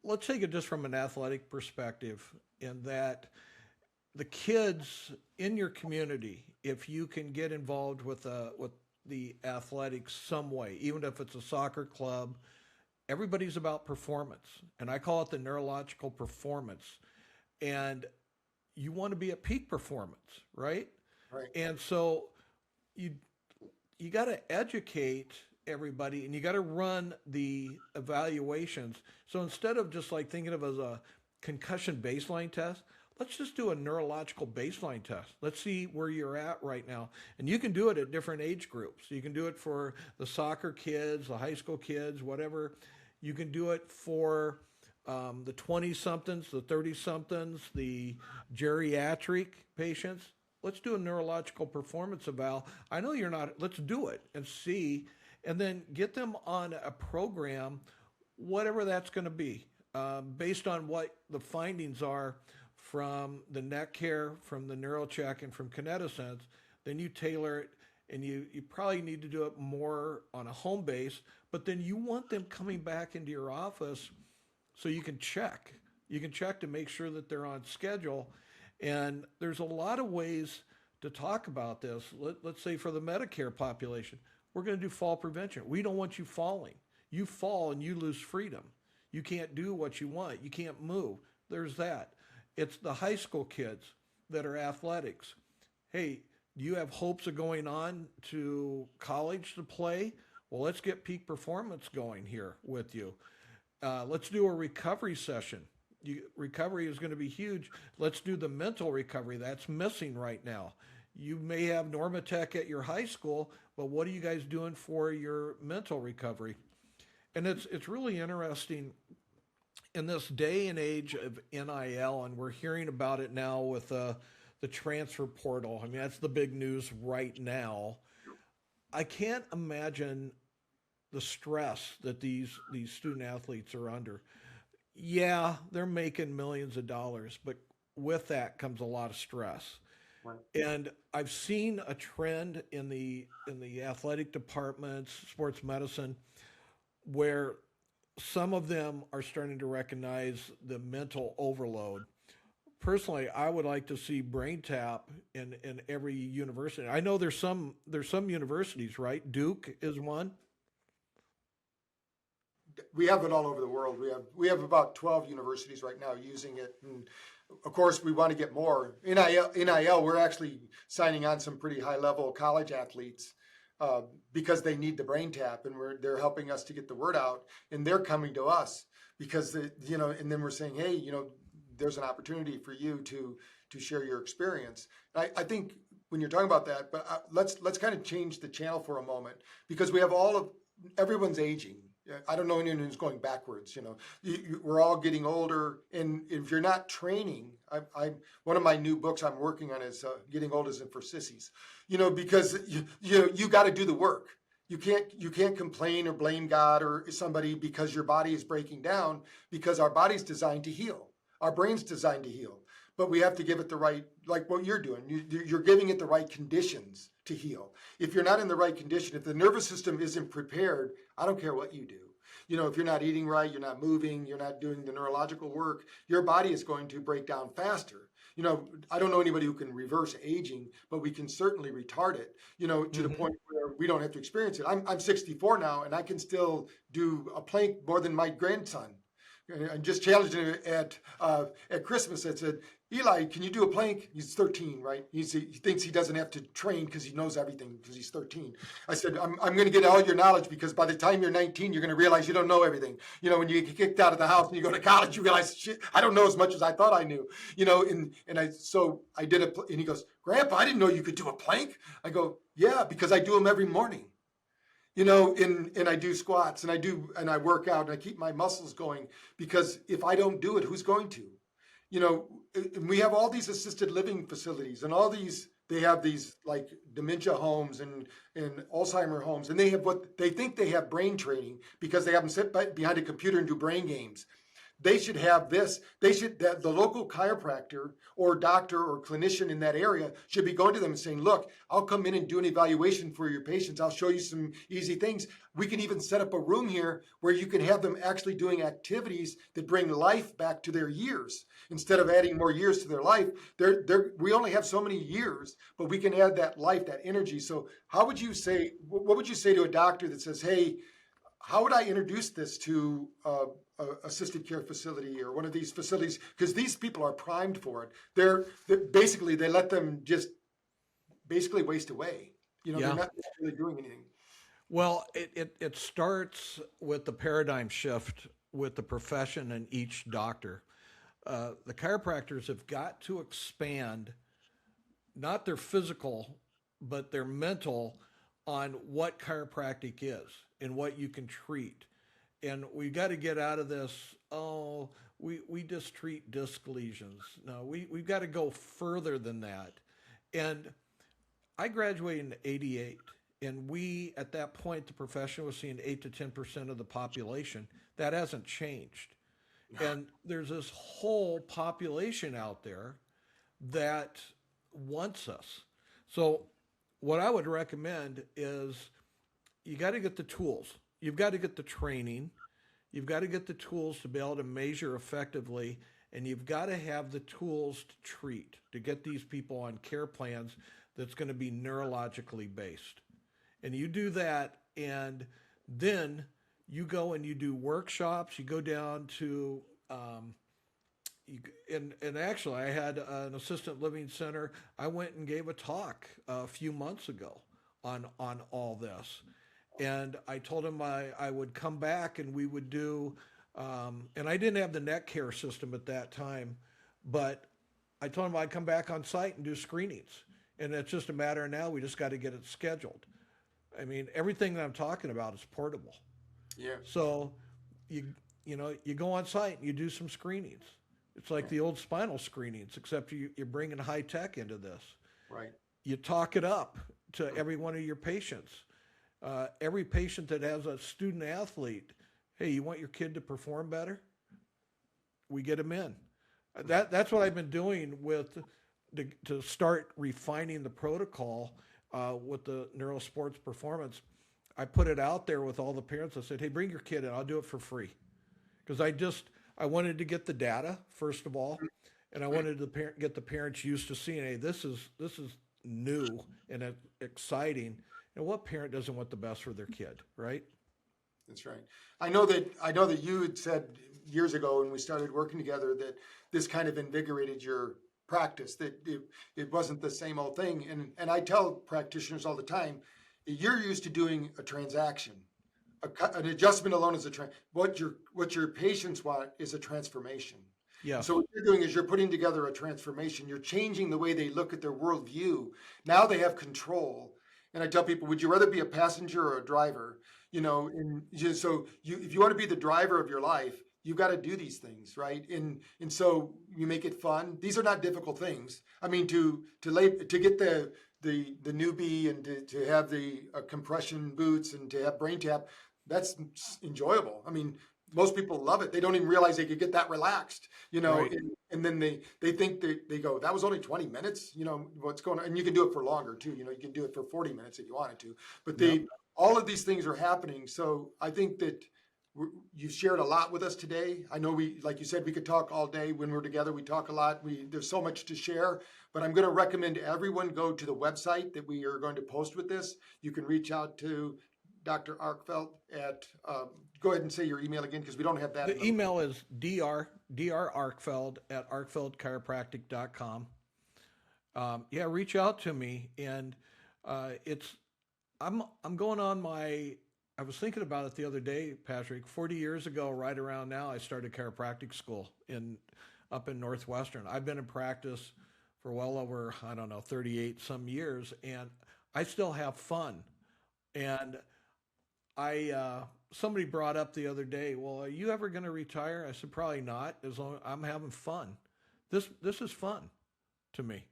Let's take it just from an athletic perspective, in that the kids in your community, if you can get involved with the athletics some way, even if it's a soccer club, everybody's about performance, and I call it the neurological performance. And you want to be at peak performance, right? Right. And so you got to educate everybody, and you got to run the evaluations. So instead of just like thinking of it as a concussion baseline test, let's just do a neurological baseline test. Let's see where you're at right now. And you can do it at different age groups. You can do it for the soccer kids, the high school kids, whatever. You can do it for the 20-somethings, the 30-somethings, the geriatric patients. Let's do a neurological performance eval. I know you're not, let's do it and see, and then get them on a program, whatever that's going to be, based on what the findings are from the neck care, from the NeuralChek, and from Kinetisense. Then you tailor it, and you probably need to do it more on a home base, but then you want them coming back into your office so you can check. You can check to make sure that they're on schedule. And there's a lot of ways to talk about this. Let's say for the Medicare population, we're going to do fall prevention. We don't want you falling. You fall and you lose freedom. You can't do what you want. You can't move. There's that. It's the high school kids that are athletics. Hey, do you have hopes of going on to college to play? Well, let's get peak performance going here with you. Let's do a recovery session. Recovery is going to be huge. Let's do the mental recovery. That's missing right now. You may have NeuralChek at your high school, but what are you guys doing for your mental recovery? And it's really interesting in this day and age of NIL, and we're hearing about it now with the transfer portal. I mean, that's the big news right now. I can't imagine the stress that these student athletes are under. Yeah, they're making millions of dollars, but with that comes a lot of stress. Right. And I've seen a trend in the athletic departments, sports medicine, where some of them are starting to recognize the mental overload. Personally, I would like to see BrainTap in every university. I know there's some universities, right? Duke is one. We have it all over the world. We have about 12 universities right now using it, and of course we want to get more. NIL, we're actually signing on some pretty high level college athletes because they need the BrainTap, and they're helping us to get the word out, and they're coming to us because and then we're saying, hey, there's an opportunity for you to share your experience. I think when you're talking about that, but let's kind of change the channel for a moment, because we have everyone's aging. I don't know anyone who's going backwards. We're all getting older, and if you're not training, one of my new books I'm working on is Getting Old Isn't for Sissies. Because you got to do the work. You can't complain or blame God or somebody because your body is breaking down, because our body's designed to heal. Our brain's designed to heal, but we have to give it the right, like what you're doing. You're giving it the right conditions to heal. If you're not in the right condition, if the nervous system isn't prepared, I don't care what you do. If you're not eating right, you're not moving, you're not doing the neurological work, your body is going to break down faster. I don't know anybody who can reverse aging, but we can certainly retard it, to the point where we don't have to experience it. I'm 64 now, and I can still do a plank more than my grandson. and I just challenged him at Christmas. I said, Eli, can you do a plank? He's 13, right? He thinks he doesn't have to train because he knows everything because he's 13. I said, I'm going to get all your knowledge because by the time you're 19, you're going to realize you don't know everything. You know, when you get kicked out of the house and you go to college, you realize, shit, I don't know as much as I thought I knew. You know, so I did it, and he goes, Grandpa, I didn't know you could do a plank. I go, yeah, because I do them every morning. You know, and I do squats and I work out and I keep my muscles going because if I don't do it, who's going to? You know, we have all these assisted living facilities and they have these like dementia homes and Alzheimer homes, and they have what they think they have brain training because they have them sit behind a computer and do brain games. They should have this. The local chiropractor or doctor or clinician in that area should be going to them and saying, look, I'll come in and do an evaluation for your patients. I'll show you some easy things. We can even set up a room here where you can have them actually doing activities that bring life back to their years. Instead of adding more years to their life, we only have so many years, but we can add that life, that energy. So what would you say to a doctor that says, hey, how would I introduce this to a assisted care facility or one of these facilities? Because these people are primed for it. They're basically, they let them just basically waste away. You know, Yeah. they're not really doing anything. Well, it starts with the paradigm shift with the profession and each doctor. The chiropractors have got to expand not their physical, but their mental on what chiropractic is and what you can treat. And we got to get out of this, oh, we just treat disc lesions. No, we've got to go further than that. And I graduated in '88, and at that point, the profession was seeing 8 to 10% of the population. That hasn't changed. And there's this whole population out there that wants us. So what I would recommend is you got to get the tools. You've got to get the training. You've got to get the tools to be able to measure effectively. And you've got to have the tools to treat, to get these people on care plans that's going to be neurologically based. And you do that, and then you go and you do workshops. You go down to, and actually I had an assistant living center. I went and gave a talk a few months ago on all this. And I told him I would come back and we would do, and I didn't have the net care system at that time, but I told him I'd come back on site and do screenings. And it's just a matter of now, we just got to get it scheduled. I mean, everything that I'm talking about is portable. Yeah. So you go on site and you do some screenings. It's like the old spinal screenings, except you're bringing high tech into this. Right. You talk it up to every one of your patients. Every patient that has a student athlete, hey, you want your kid to perform better? We get them in. That's what I've been doing to start refining the protocol with the Neural Sports Performance. I put it out there with all the parents. I said, hey, bring your kid in. I'll do it for free. Because I wanted to get the data, first of all, and I wanted to get the parents used to seeing, hey, this is new and exciting. And what parent doesn't want the best for their kid, right? That's right. I know that you had said years ago when we started working together that this kind of invigorated your practice, that it wasn't the same old thing. And I tell practitioners all the time, you're used to doing a transaction. An adjustment alone is what your patients want is a transformation. Yeah. So what you're doing is you're putting together a transformation. You're changing the way they look at their worldview. Now they have control. And I tell people, would you rather be a passenger or a driver? You know, if you want to be the driver of your life, you've got to do these things, right? And so you make it fun. These are not difficult things. I mean, to get the newbie and to have the compression boots and to have BrainTap, that's enjoyable. I mean, most people love it. They don't even realize they could get that relaxed, you know, Right. and then they think they go, that was only 20 minutes, you know, what's going on? And you can do it for longer too. You know, you can do it for 40 minutes if you wanted to, but all of these things are happening. So I think that you've shared a lot with us today. I know like you said, we could talk all day. When we're together, we talk a lot. There's so much to share, but I'm going to recommend everyone go to the website that we are going to post with this. You can reach out to Dr. Arkfeld at, go ahead and say your email again because we don't have that. The email is drarkfeld at arkfeldchiropractic.com. Yeah, reach out to me. And I'm going on my, I was thinking about it the other day, Patrick. 40 years ago, right around now, I started chiropractic school up in Northwestern. I've been in practice for well over, 38 some years, and I still have fun. And somebody brought up the other day, well, are you ever going to retire? I said, probably not, as long as I'm having fun. This is fun to me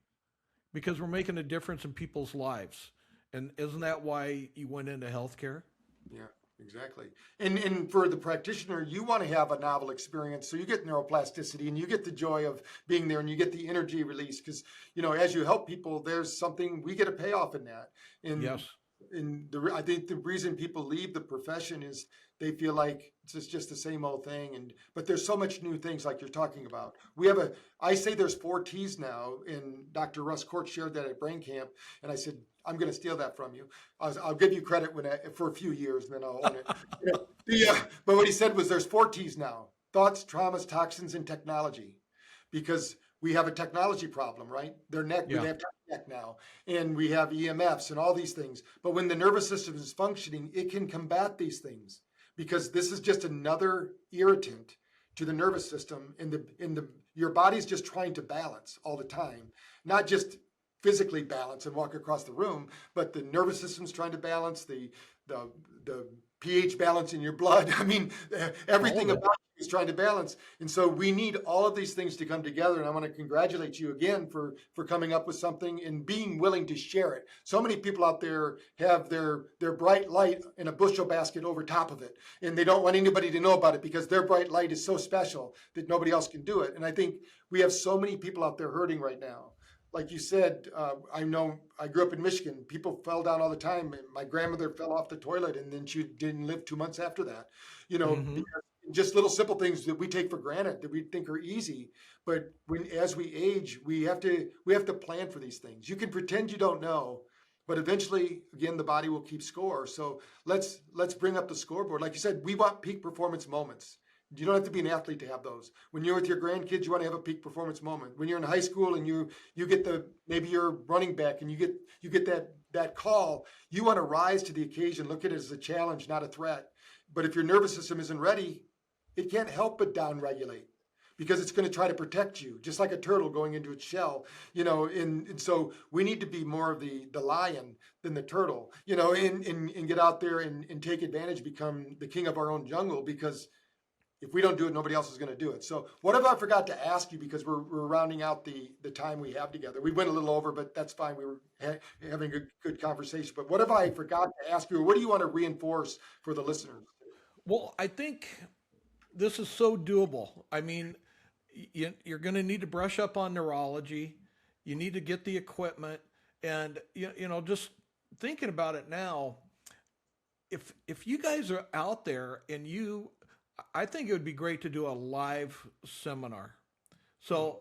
because we're making a difference in people's lives. And isn't that why you went into healthcare? Yeah, exactly. And for the practitioner, you want to have a novel experience. So you get neuroplasticity and you get the joy of being there and you get the energy release because, as you help people, there's something, we get a payoff in that. And Yes. I think the reason people leave the profession is they feel like it's just the same old thing. But there's so much new things like you're talking about. I say there's 4 T's now, and Dr. Russ Court shared that at Brain Camp. And I said, I'm going to steal that from you. I'll give you credit for a few years, and then I'll own it. But what he said was there's 4 T's now: thoughts, traumas, toxins, and technology. Because we have a technology problem, right? We have tech now, and we have EMFs and all these things. But when the nervous system is functioning, it can combat these things because this is just another irritant to the nervous system. Your body's just trying to balance all the time, not just physically balance and walk across the room, but the nervous system's trying to balance, the pH balance in your blood. I mean, everything about you is trying to balance. And so we need all of these things to come together. And I want to congratulate you again for coming up with something and being willing to share it. So many people out there have their bright light in a bushel basket over top of it. And they don't want anybody to know about it because their bright light is so special that nobody else can do it. And I think we have so many people out there hurting right now. Like you said, I know I grew up in Michigan. People fell down all the time. My grandmother fell off the toilet and then she didn't live 2 months after that. Just little simple things that we take for granted that we think are easy. But as we age, we have to plan for these things. You can pretend you don't know, but eventually, again, the body will keep score. So let's bring up the scoreboard. Like you said, we want peak performance moments. You don't have to be an athlete to have those. When you're with your grandkids, you want to have a peak performance moment. When you're in high school and you get maybe you're running back and you get that call, you want to rise to the occasion, look at it as a challenge, not a threat. But if your nervous system isn't ready, it can't help but downregulate because it's going to try to protect you, just like a turtle going into its shell, and so we need to be more of the lion than the turtle, and get out there and take advantage, become the king of our own jungle, because if we don't do it, nobody else is going to do it. So what if I forgot to ask you, because we're rounding out the time we have together. We went a little over, but that's fine. We were having a good conversation. But what if I forgot to ask you, what do you want to reinforce for the listeners? Well, I think this is so doable. I mean, you're going to need to brush up on neurology. You need to get the equipment. And, just thinking about it now, if you guys are out there and I think it would be great to do a live seminar. So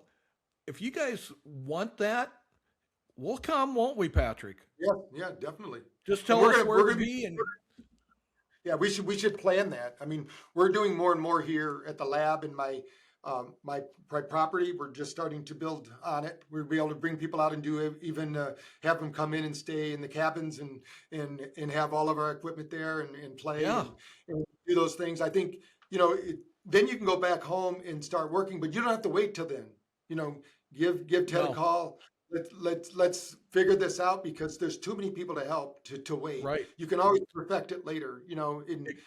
if you guys want that, we'll come, won't we, Patrick? Yeah, definitely. Just tell us where to be. Yeah, we should plan that. I mean, we're doing more and more here at the lab in my property. We're just starting to build on it. We'll be able to bring people out and have them come in and stay in the cabins and have all of our equipment there and play and do those things. I think, then you can go back home and start working, but you don't have to wait till then. Give Ted a call. Let's figure this out, because there's too many people to help to wait. Right. You can always perfect it later.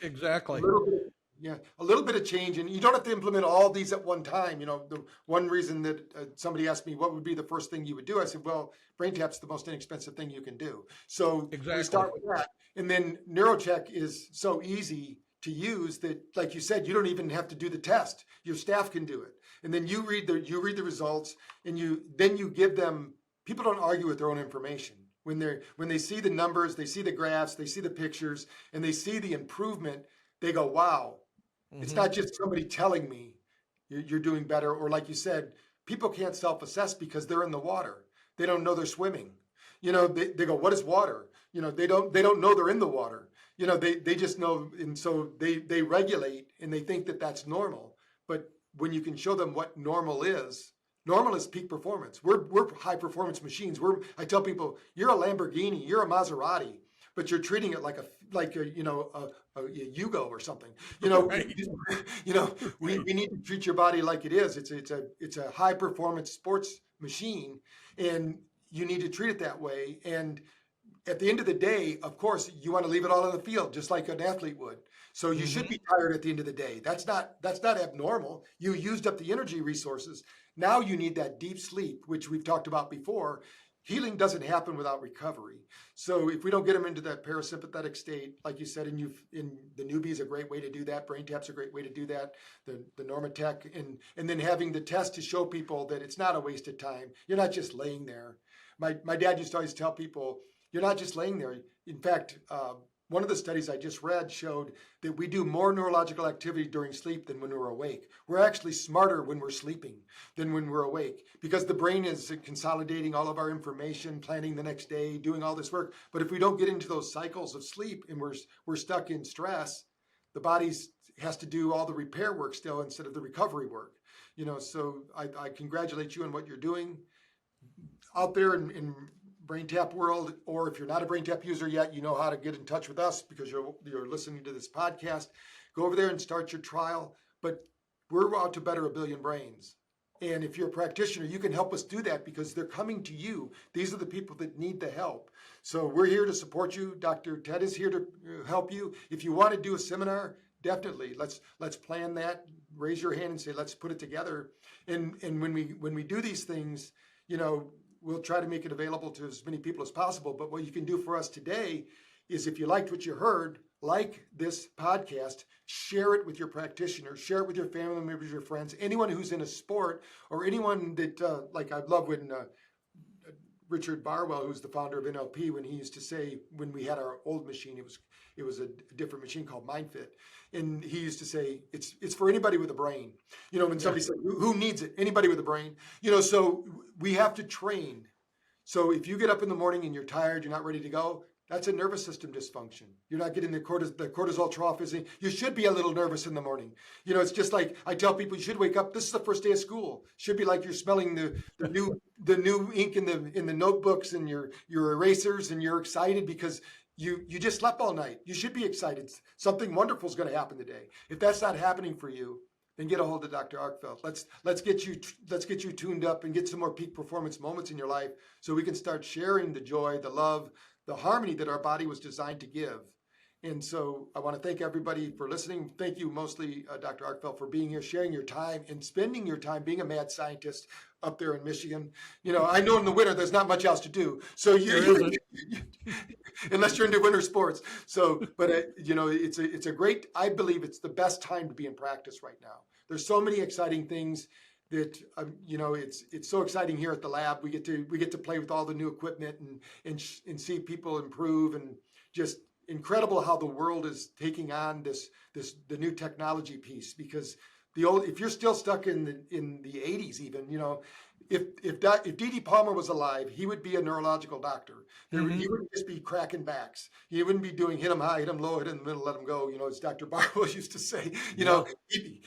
Exactly. A little bit of change, and you don't have to implement all these at one time. The one reason that somebody asked me what would be the first thing you would do, I said, well, BrainTap's the most inexpensive thing you can do. So we start with that, and then NeuralChek is so easy to use that, like you said, you don't even have to do the test. Your staff can do it, and then you read the results, and then you give them. People don't argue with their own information. When they see the numbers, they see the graphs, they see the pictures, and they see the improvement, they go, wow. Mm-hmm. It's not just somebody telling me you're doing better, or like you said, people can't self-assess because they're in the water. They don't know they're swimming. They go, what is water? They don't know they're in the water. they just know, and so they regulate and they think that that's normal. But when you can show them what normal is peak performance. We're high performance machines. I tell people, you're a Lamborghini, you're a Maserati, but you're treating it like a Yugo or something. Right. We need to treat your body like it is. It's a high performance sports machine, and you need to treat it that way. And at the end of the day, of course, you want to leave it all on the field, just like an athlete would. So you should be tired at the end of the day. That's not abnormal. You used up the energy resources. Now you need that deep sleep, which we've talked about before. Healing doesn't happen without recovery. So if we don't get them into that parasympathetic state, like you said, in the newbie is a great way to do that. BrainTap's a great way to do that. The NeuralChek, and then having the test to show people that it's not a waste of time. You're not just laying there. My dad used to always tell people, you're not just laying there. In fact, one of the studies I just read showed that we do more neurological activity during sleep than when we're awake. We're actually smarter when we're sleeping than when we're awake, because the brain is consolidating all of our information, planning the next day, doing all this work. But if we don't get into those cycles of sleep and we're stuck in stress, the body has to do all the repair work still instead of the recovery work. So I congratulate you on what you're doing out there in BrainTap world, or if you're not a BrainTap user yet, you know how to get in touch with us because you're listening to this podcast. Go over there and start your trial. But we're out to better a billion brains. And if you're a practitioner, you can help us do that because they're coming to you. These are the people that need the help. So we're here to support you. Dr. Ted is here to help you. If you want to do a seminar, definitely let's plan that. Raise your hand and say, let's put it together. And when we do these things, we'll try to make it available to as many people as possible. But what you can do for us today is, if you liked what you heard, like this podcast, share it with your practitioner, share it with your family members, your friends, anyone who's in a sport, or anyone that, like I love when Richard Barwell, who's the founder of NLP, when he used to say, when we had our old machine, it was a different machine called MindFit. And he used to say, it's for anybody with a brain. When somebody said, who needs it? Anybody with a brain. So we have to train. So if you get up in the morning and you're tired, you're not ready to go, that's a nervous system dysfunction. You're not getting the cortisol trough. You should be a little nervous in the morning. It's just like I tell people, you should wake up. This is the first day of school. Should be like you're smelling the new ink in the notebooks and your erasers, and you're excited because you just slept all night. You should be excited. Something wonderful is going to happen today. If that's not happening for you, then get a hold of Dr. Arkfeld. Let's get you tuned up and get some more peak performance moments in your life, so we can start sharing the joy, the love, the harmony that our body was designed to give. And so I want to thank everybody for listening. Thank you mostly, Dr. Arkfeld, for being here, sharing your time and spending your time being a mad scientist up there in Michigan. I know in the winter there's not much else to do. So unless you're into winter sports. So, but it's a great, I believe it's the best time to be in practice right now. There's so many exciting things that it's so exciting here at the lab. We get to play with all the new equipment and see people improve, and just incredible how the world is taking on the new technology piece. Because if you're still stuck in the 80s, even, if D.D. Palmer was alive, he would be a neurological doctor. He wouldn't just be cracking backs. He wouldn't be doing hit him high, hit him low, hit him in the middle, let him go. As Dr. Barwell used to say,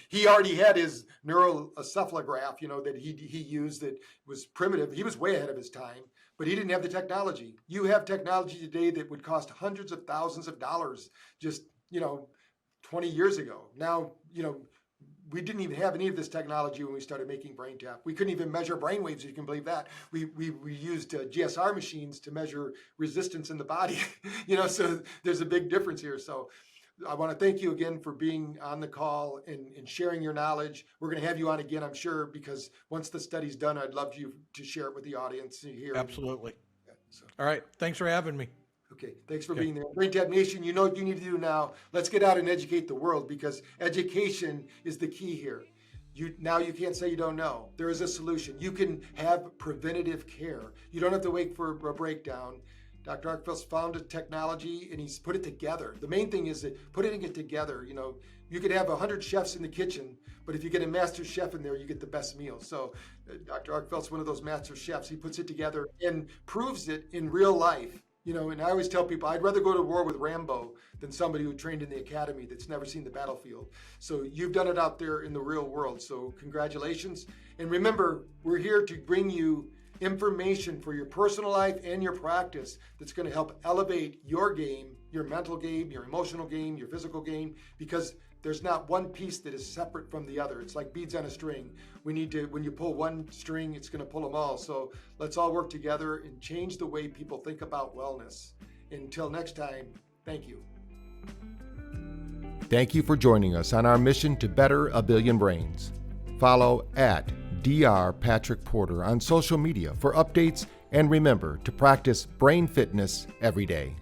he already had his neuroencephalograph, that he used that was primitive. He was way ahead of his time, but he didn't have the technology. You have technology today that would cost hundreds of thousands of dollars just, 20 years ago. Now, we didn't even have any of this technology when we started making BrainTap. We couldn't even measure brainwaves, if you can believe that. We used GSR machines to measure resistance in the body. So there's a big difference here. So I want to thank you again for being on the call and sharing your knowledge. We're going to have you on again, I'm sure, because once the study's done, I'd love you to share it with the audience here. Absolutely. All right. Thanks for having me. Okay, thanks for being there. BrainTap Nation, you know what you need to do now. Let's get out and educate the world, because education is the key here. Now you can't say you don't know. There is a solution. You can have preventative care. You don't have to wait for a breakdown. Dr. Arkfeld's found a technology and he's put it together. The main thing is that putting it together. You could have 100 chefs in the kitchen, but if you get a master chef in there, you get the best meal. So Dr. Arkfeld's one of those master chefs. He puts it together and proves it in real life. And I always tell people I'd rather go to war with Rambo than somebody who trained in the academy that's never seen the battlefield. So you've done it out there in the real world. So congratulations. And remember, we're here to bring you information for your personal life and your practice that's going to help elevate your game, your mental game, your emotional game, your physical game, because there's not one piece that is separate from the other. It's like beads on a string. We need to, when you pull one string, it's going to pull them all. So let's all work together and change the way people think about wellness. Until next time, thank you. Thank you for joining us on our mission to better a billion brains. Follow at Dr. Patrick Porter on social media for updates, and remember to practice brain fitness every day.